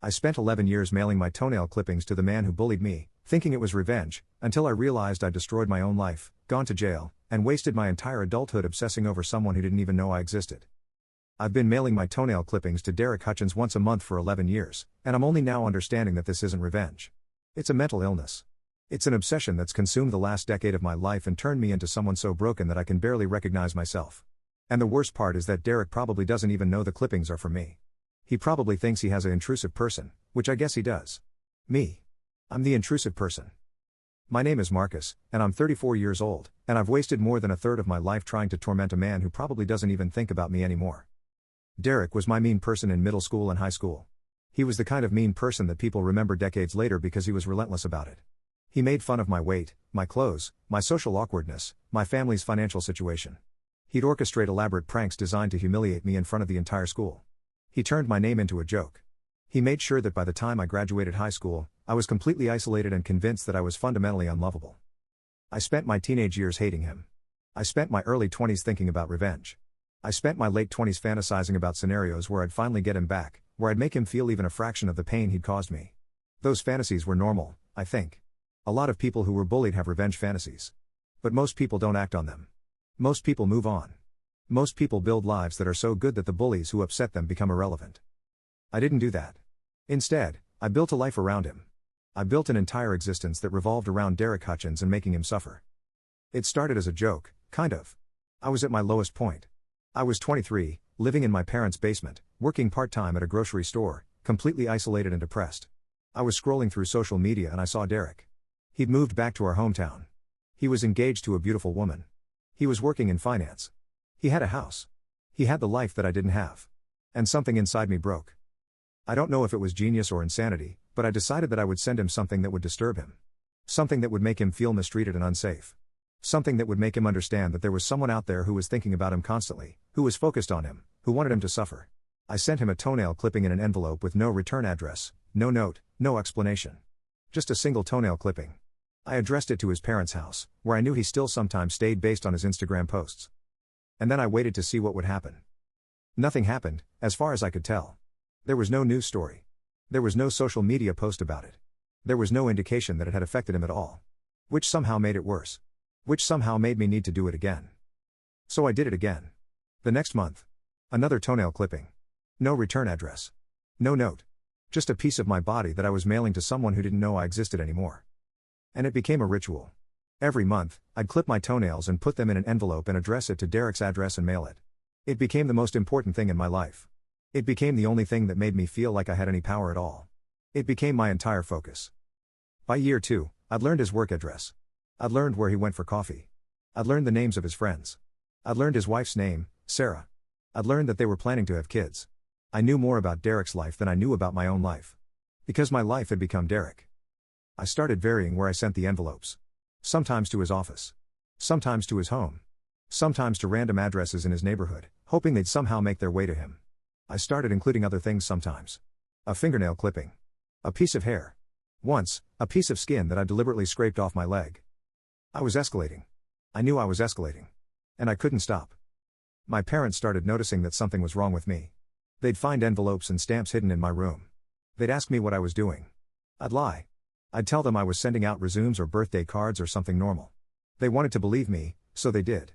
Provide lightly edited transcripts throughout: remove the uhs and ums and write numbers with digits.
I spent 11 years mailing my toenail clippings to the man who bullied me, thinking it was revenge, until I realized I'd destroyed my own life, gone to jail, and wasted my entire adulthood obsessing over someone who didn't even know I existed. I've been mailing my toenail clippings to Derek Hutchins once a month for 11 years, and I'm only now understanding that this isn't revenge. It's a mental illness. It's an obsession that's consumed the last decade of my life and turned me into someone so broken that I can barely recognize myself. And the worst part is that Derek probably doesn't even know the clippings are for me. He probably thinks he has an intrusive person, which I guess he does. Me. I'm the intrusive person. My name is Marcus, and I'm 34 years old, and I've wasted more than a third of my life trying to torment a man who probably doesn't even think about me anymore. Derek was my mean person in middle school and high school. He was the kind of mean person that people remember decades later because he was relentless about it. He made fun of my weight, my clothes, my social awkwardness, my family's financial situation. He'd orchestrate elaborate pranks designed to humiliate me in front of the entire school. He turned my name into a joke. He made sure that by the time I graduated high school, I was completely isolated and convinced that I was fundamentally unlovable. I spent my teenage years hating him. I spent my early 20s thinking about revenge. I spent my late 20s fantasizing about scenarios where I'd finally get him back, where I'd make him feel even a fraction of the pain he'd caused me. Those fantasies were normal, I think. A lot of people who were bullied have revenge fantasies. But most people don't act on them. Most people move on. Most people build lives that are so good that the bullies who upset them become irrelevant. I didn't do that. Instead, I built a life around him. I built an entire existence that revolved around Derek Hutchins and making him suffer. It started as a joke, kind of. I was at my lowest point. I was 23, living in my parents' basement, working part-time at a grocery store, completely isolated and depressed. I was scrolling through social media and I saw Derek. He'd moved back to our hometown. He was engaged to a beautiful woman. He was working in finance. He had a house. He had the life that I didn't have. And something inside me broke. I don't know if it was genius or insanity, but I decided that I would send him something that would disturb him. Something that would make him feel mistreated and unsafe. Something that would make him understand that there was someone out there who was thinking about him constantly, who was focused on him, who wanted him to suffer. I sent him a toenail clipping in an envelope with no return address, no note, no explanation. Just a single toenail clipping. I addressed it to his parents' house, where I knew he still sometimes stayed based on his Instagram posts. And then I waited to see what would happen. Nothing happened, as far as I could tell. There was no news story. There was no social media post about it. There was no indication that it had affected him at all. Which somehow made it worse. Which somehow made me need to do it again. So I did it again. The next month. Another toenail clipping. No return address. No note. Just a piece of my body that I was mailing to someone who didn't know I existed anymore. And it became a ritual. Every month, I'd clip my toenails and put them in an envelope and address it to Derek's address and mail it. It became the most important thing in my life. It became the only thing that made me feel like I had any power at all. It became my entire focus. By year 2, I'd learned his work address. I'd learned where he went for coffee. I'd learned the names of his friends. I'd learned his wife's name, Sarah. I'd learned that they were planning to have kids. I knew more about Derek's life than I knew about my own life. Because my life had become Derek. I started varying where I sent the envelopes. Sometimes to his office. Sometimes to his home. Sometimes to random addresses in his neighborhood, hoping they'd somehow make their way to him. I started including other things sometimes. A fingernail clipping. A piece of hair. Once, a piece of skin that I deliberately scraped off my leg. I was escalating. I knew I was escalating. And I couldn't stop. My parents started noticing that something was wrong with me. They'd find envelopes and stamps hidden in my room. They'd ask me what I was doing. I'd lie. I'd tell them I was sending out resumes or birthday cards or something normal. They wanted to believe me, so they did.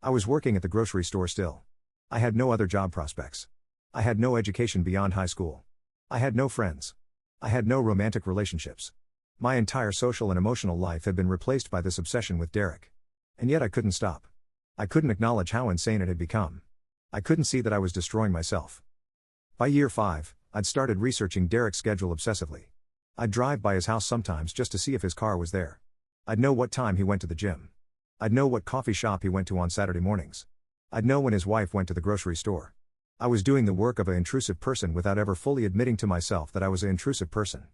I was working at the grocery store still. I had no other job prospects. I had no education beyond high school. I had no friends. I had no romantic relationships. My entire social and emotional life had been replaced by this obsession with Derek. And yet I couldn't stop. I couldn't acknowledge how insane it had become. I couldn't see that I was destroying myself. By year 5, I'd started researching Derek's schedule obsessively. I'd drive by his house sometimes just to see if his car was there. I'd know what time he went to the gym. I'd know what coffee shop he went to on Saturday mornings. I'd know when his wife went to the grocery store. I was doing the work of an intrusive person without ever fully admitting to myself that I was an intrusive person.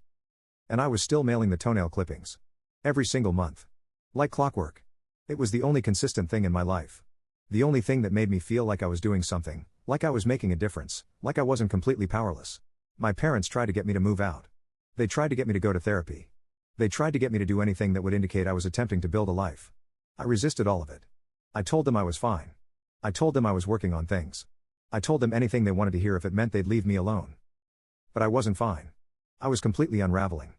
And I was still mailing the toenail clippings. Every single month. Like clockwork. It was the only consistent thing in my life. The only thing that made me feel like I was doing something, like I was making a difference, like I wasn't completely powerless. My parents tried to get me to move out. They tried to get me to go to therapy. They tried to get me to do anything that would indicate I was attempting to build a life. I resisted all of it. I told them I was fine. I told them I was working on things. I told them anything they wanted to hear if it meant they'd leave me alone. But I wasn't fine. I was completely unraveling.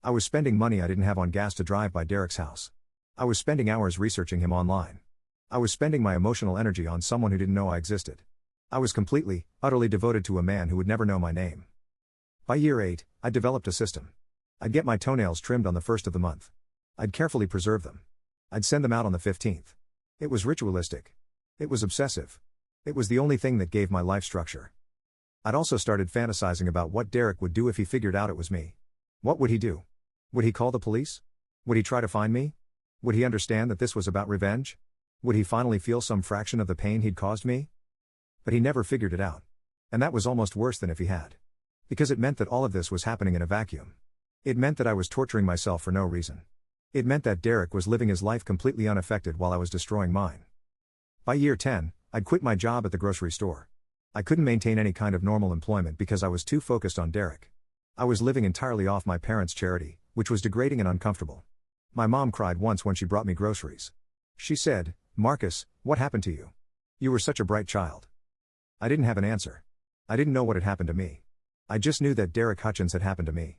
I was spending money I didn't have on gas to drive by Derek's house. I was spending hours researching him online. I was spending my emotional energy on someone who didn't know I existed. I was completely, utterly devoted to a man who would never know my name. By year 8, I developed a system. I'd get my toenails trimmed on the 1st of the month. I'd carefully preserve them. I'd send them out on the 15th. It was ritualistic. It was obsessive. It was the only thing that gave my life structure. I'd also started fantasizing about what Derek would do if he figured out it was me. What would he do? Would he call the police? Would he try to find me? Would he understand that this was about revenge? Would he finally feel some fraction of the pain he'd caused me? But he never figured it out. And that was almost worse than if he had. Because it meant that all of this was happening in a vacuum. It meant that I was torturing myself for no reason. It meant that Derek was living his life completely unaffected while I was destroying mine. By year 10, I'd quit my job at the grocery store. I couldn't maintain any kind of normal employment because I was too focused on Derek. I was living entirely off my parents' charity, which was degrading and uncomfortable. My mom cried once when she brought me groceries. She said, "Marcus, what happened to you? You were such a bright child." I didn't have an answer. I didn't know what had happened to me. I just knew that Derek Hutchins had happened to me.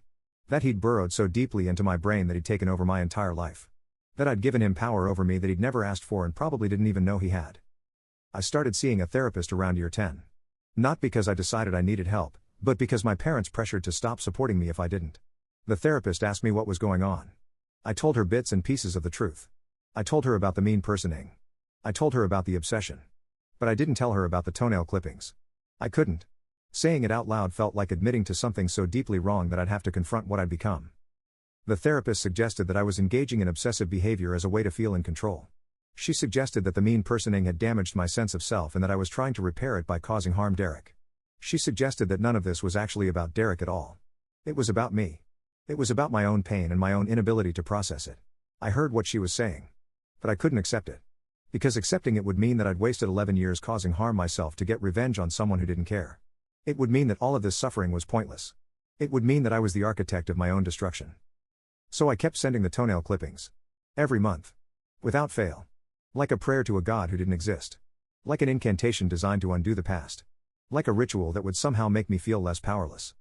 That he'd burrowed so deeply into my brain that he'd taken over my entire life. That I'd given him power over me that he'd never asked for and probably didn't even know he had. I started seeing a therapist around year 10. Not because I decided I needed help, but because my parents pressured to stop supporting me if I didn't. The therapist asked me what was going on. I told her bits and pieces of the truth. I told her about the mean personing. I told her about the obsession. But I didn't tell her about the toenail clippings. I couldn't. Saying it out loud felt like admitting to something so deeply wrong that I'd have to confront what I'd become. The therapist suggested that I was engaging in obsessive behavior as a way to feel in control. She suggested that the mean personing had damaged my sense of self and that I was trying to repair it by causing harm to Derek. She suggested that none of this was actually about Derek at all. It was about me. It was about my own pain and my own inability to process it. I heard what she was saying. But I couldn't accept it. Because accepting it would mean that I'd wasted 11 years causing harm myself to get revenge on someone who didn't care. It would mean that all of this suffering was pointless. It would mean that I was the architect of my own destruction. So I kept sending the toenail clippings. Every month. Without fail. Like a prayer to a god who didn't exist. Like an incantation designed to undo the past. Like a ritual that would somehow make me feel less powerless.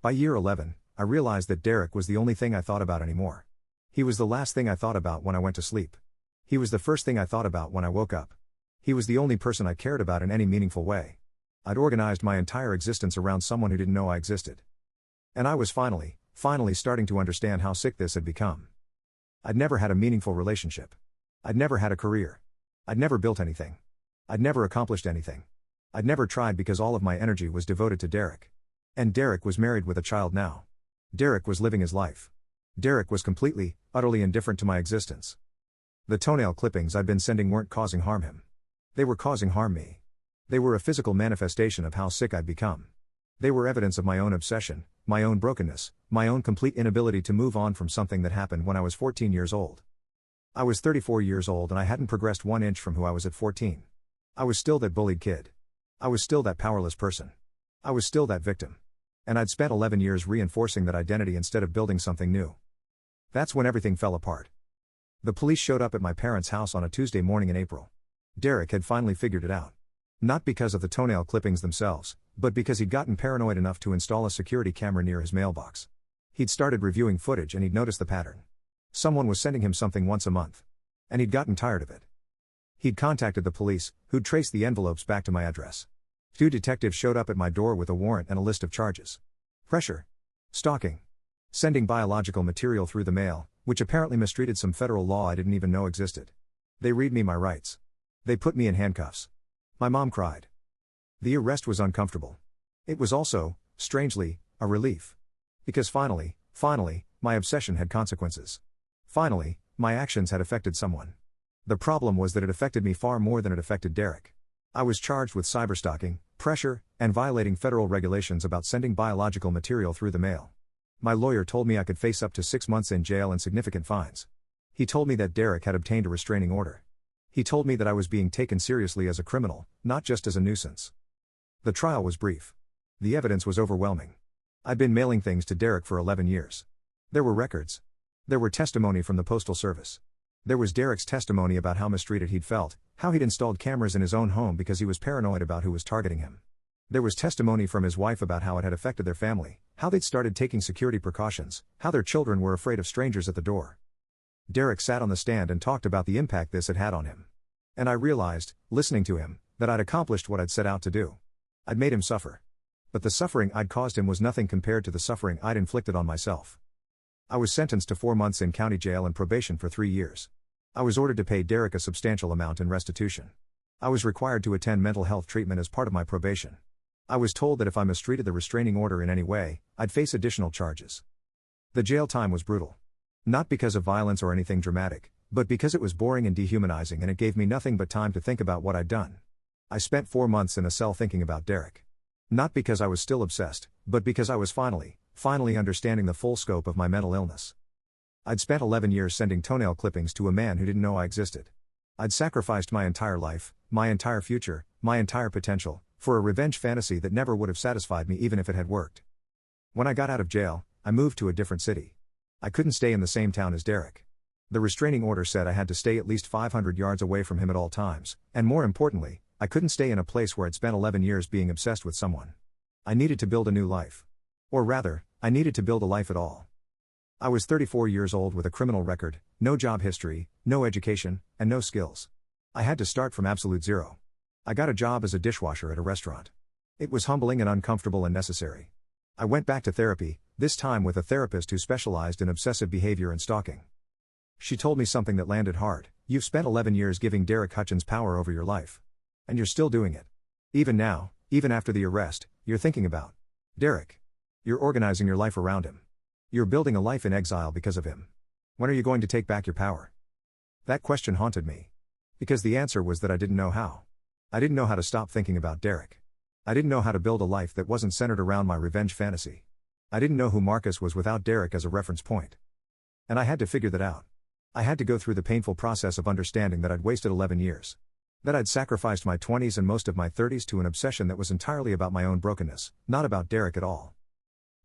By year 11, I realized that Derek was the only thing I thought about anymore. He was the last thing I thought about when I went to sleep. He was the first thing I thought about when I woke up. He was the only person I cared about in any meaningful way. I'd organized my entire existence around someone who didn't know I existed. And I was finally starting to understand how sick this had become. I'd never had a meaningful relationship. I'd never had a career. I'd never built anything. I'd never accomplished anything. I'd never tried because all of my energy was devoted to Derek. And Derek was married with a child now. Derek was living his life. Derek was completely, utterly indifferent to my existence. The toenail clippings I'd been sending weren't causing harm him. They were causing harm me. They were a physical manifestation of how sick I'd become. They were evidence of my own obsession, my own brokenness, my own complete inability to move on from something that happened when I was 14 years old. I was 34 years old and I hadn't progressed 1 inch from who I was at 14. I was still that bullied kid. I was still that powerless person. I was still that victim. And I'd spent 11 years reinforcing that identity instead of building something new. That's when everything fell apart. The police showed up at my parents' house on a Tuesday morning in April. Derek had finally figured it out. Not because of the toenail clippings themselves, but because he'd gotten paranoid enough to install a security camera near his mailbox. He'd started reviewing footage and he'd noticed the pattern. Someone was sending him something once a month. And he'd gotten tired of it. He'd contacted the police, who'd traced the envelopes back to my address. 2 detectives showed up at my door with a warrant and a list of charges. Pressure. Stalking. Sending biological material through the mail, which apparently mistreated some federal law I didn't even know existed. They read me my rights. They put me in handcuffs. My mom cried. The arrest was uncomfortable. It was also, strangely, a relief. Because finally, my obsession had consequences. Finally, my actions had affected someone. The problem was that it affected me far more than it affected Derek. I was charged with cyberstalking, pressure, and violating federal regulations about sending biological material through the mail. My lawyer told me I could face up to 6 months in jail and significant fines. He told me that Derek had obtained a restraining order. He told me that I was being taken seriously as a criminal, not just as a nuisance. The trial was brief. The evidence was overwhelming. I'd been mailing things to Derek for 11 years. There were records. There were testimony from the Postal Service. There was Derek's testimony about how mistreated he'd felt, how he'd installed cameras in his own home because he was paranoid about who was targeting him. There was testimony from his wife about how it had affected their family, How they'd started taking security precautions, how their children were afraid of strangers at the door. Derek sat on the stand and talked about the impact this had had on him. And I realized, listening to him, that I'd accomplished what I'd set out to do. I'd made him suffer. But the suffering I'd caused him was nothing compared to the suffering I'd inflicted on myself. I was sentenced to 4 months in county jail and probation for 3 years. I was ordered to pay Derek a substantial amount in restitution. I was required to attend mental health treatment as part of my probation. I was told that if I mistreated the restraining order in any way, I'd face additional charges. The jail time was brutal. Not because of violence or anything dramatic, but because it was boring and dehumanizing, and it gave me nothing but time to think about what I'd done. I spent 4 months in a cell thinking about Derek. Not because I was still obsessed, but because I was finally understanding the full scope of my mental illness. I'd spent 11 years sending toenail clippings to a man who didn't know I existed. I'd sacrificed my entire life, my entire future, my entire potential, for a revenge fantasy that never would have satisfied me even if it had worked. When I got out of jail, I moved to a different city. I couldn't stay in the same town as Derek. The restraining order said I had to stay at least 500 yards away from him at all times, and more importantly, I couldn't stay in a place where I'd spent 11 years being obsessed with someone. I needed to build a new life. Or rather, I needed to build a life at all. I was 34 years old with a criminal record, no job history, no education, and no skills. I had to start from absolute zero. I got a job as a dishwasher at a restaurant. It was humbling and uncomfortable and necessary. I went back to therapy, this time with a therapist who specialized in obsessive behavior and stalking. She told me something that landed hard. You've spent 11 years giving Derek Hutchins power over your life. And you're still doing it. Even now, even after the arrest, you're thinking about Derek. You're organizing your life around him. You're building a life in exile because of him. When are you going to take back your power? That question haunted me. Because the answer was that I didn't know how. I didn't know how to stop thinking about Derek. I didn't know how to build a life that wasn't centered around my revenge fantasy. I didn't know who Marcus was without Derek as a reference point. And I had to figure that out. I had to go through the painful process of understanding that I'd wasted 11 years. That I'd sacrificed my 20s and most of my 30s to an obsession that was entirely about my own brokenness, not about Derek at all.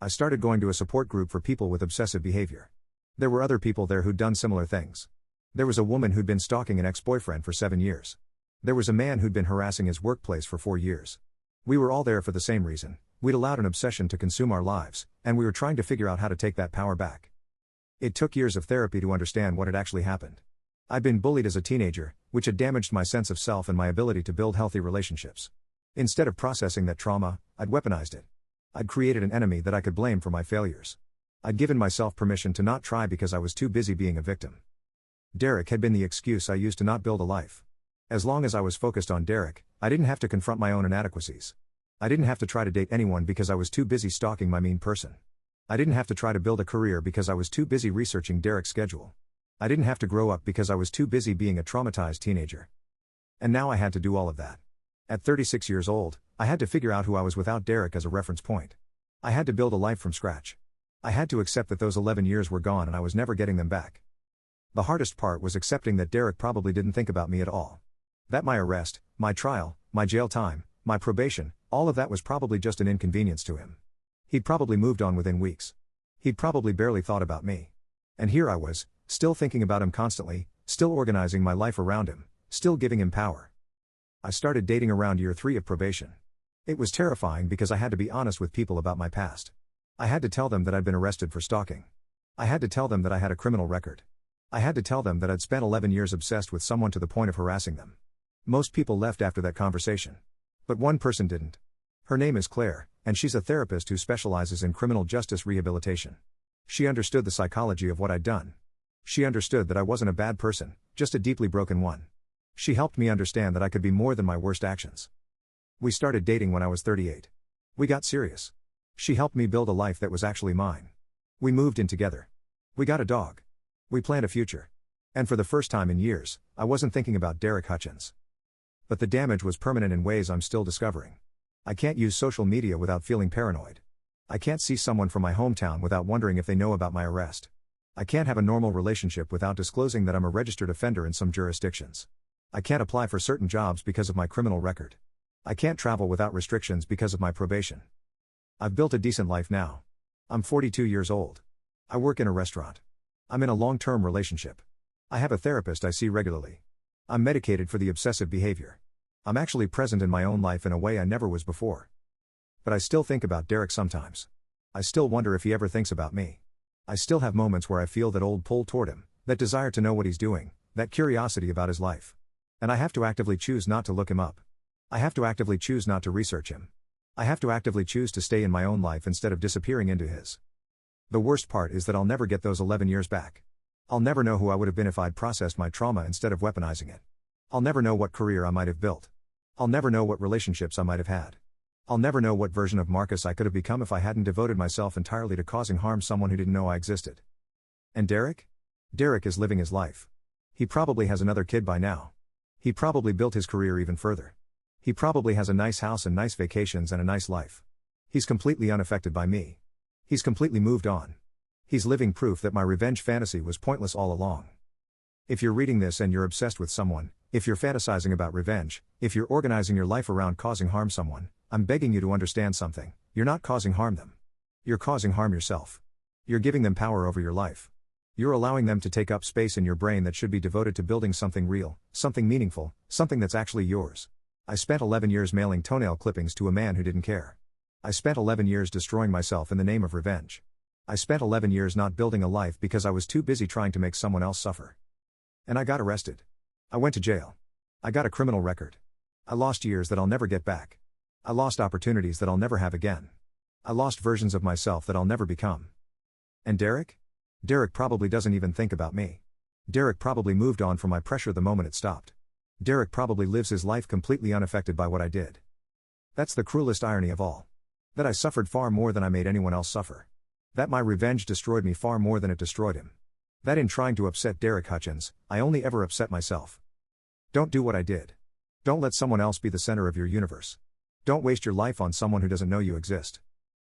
I started going to a support group for people with obsessive behavior. There were other people there who'd done similar things. There was a woman who'd been stalking an ex-boyfriend for 7 years. There was a man who'd been harassing his workplace for 4 years. We were all there for the same reason. We'd allowed an obsession to consume our lives, and we were trying to figure out how to take that power back. It took years of therapy to understand what had actually happened. I'd been bullied as a teenager, which had damaged my sense of self and my ability to build healthy relationships. Instead of processing that trauma, I'd weaponized it. I'd created an enemy that I could blame for my failures. I'd given myself permission to not try because I was too busy being a victim. Derek had been the excuse I used to not build a life. As long as I was focused on Derek, I didn't have to confront my own inadequacies. I didn't have to try to date anyone because I was too busy stalking my mean person. I didn't have to try to build a career because I was too busy researching Derek's schedule. I didn't have to grow up because I was too busy being a traumatized teenager. And now I had to do all of that. At 36 years old, I had to figure out who I was without Derek as a reference point. I had to build a life from scratch. I had to accept that those 11 years were gone and I was never getting them back. The hardest part was accepting that Derek probably didn't think about me at all. That my arrest, my trial, my jail time, my probation, all of that was probably just an inconvenience to him. He'd probably moved on within weeks. He'd probably barely thought about me. And here I was, still thinking about him constantly, still organizing my life around him, still giving him power. I started dating around year 3 of probation. It was terrifying because I had to be honest with people about my past. I had to tell them that I'd been arrested for stalking. I had to tell them that I had a criminal record. I had to tell them that I'd spent 11 years obsessed with someone to the point of harassing them. Most people left after that conversation. But one person didn't. Her name is Claire, and she's a therapist who specializes in criminal justice rehabilitation. She understood the psychology of what I'd done. She understood that I wasn't a bad person, just a deeply broken one. She helped me understand that I could be more than my worst actions. We started dating when I was 38. We got serious. She helped me build a life that was actually mine. We moved in together. We got a dog. We planned a future. And for the first time in years, I wasn't thinking about Derek Hutchins. But the damage was permanent in ways I'm still discovering. I can't use social media without feeling paranoid. I can't see someone from my hometown without wondering if they know about my arrest. I can't have a normal relationship without disclosing that I'm a registered offender in some jurisdictions. I can't apply for certain jobs because of my criminal record. I can't travel without restrictions because of my probation. I've built a decent life now. I'm 42 years old. I work in a restaurant. I'm in a long-term relationship. I have a therapist I see regularly. I'm medicated for the obsessive behavior. I'm actually present in my own life in a way I never was before. But I still think about Derek sometimes. I still wonder if he ever thinks about me. I still have moments where I feel that old pull toward him, that desire to know what he's doing, that curiosity about his life. And I have to actively choose not to look him up. I have to actively choose not to research him. I have to actively choose to stay in my own life instead of disappearing into his. The worst part is that I'll never get those 11 years back. I'll never know who I would have been if I'd processed my trauma instead of weaponizing it. I'll never know what career I might have built. I'll never know what relationships I might have had. I'll never know what version of Marcus I could have become if I hadn't devoted myself entirely to causing harm to someone who didn't know I existed. And Derek? Derek is living his life. He probably has another kid by now. He probably built his career even further. He probably has a nice house and nice vacations and a nice life. He's completely unaffected by me. He's completely moved on. He's living proof that my revenge fantasy was pointless all along. If you're reading this and you're obsessed with someone, if you're fantasizing about revenge, if you're organizing your life around causing harm to someone, I'm begging you to understand something. You're not causing harm to them. You're causing harm yourself. You're giving them power over your life. You're allowing them to take up space in your brain that should be devoted to building something real, something meaningful, something that's actually yours. I spent 11 years mailing toenail clippings to a man who didn't care. I spent 11 years destroying myself in the name of revenge. I spent 11 years not building a life because I was too busy trying to make someone else suffer. And I got arrested. I went to jail. I got a criminal record. I lost years that I'll never get back. I lost opportunities that I'll never have again. I lost versions of myself that I'll never become. And Derek? Derek probably doesn't even think about me. Derek probably moved on from my pressure the moment it stopped. Derek probably lives his life completely unaffected by what I did. That's the cruelest irony of all. That I suffered far more than I made anyone else suffer. That my revenge destroyed me far more than it destroyed him. That in trying to upset Derek Hutchins, I only ever upset myself. Don't do what I did. Don't let someone else be the center of your universe. Don't waste your life on someone who doesn't know you exist.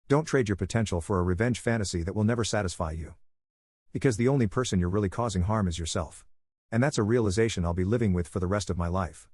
Don't trade your potential for a revenge fantasy that will never satisfy you. Because the only person you're really causing harm is yourself. And that's a realization I'll be living with for the rest of my life.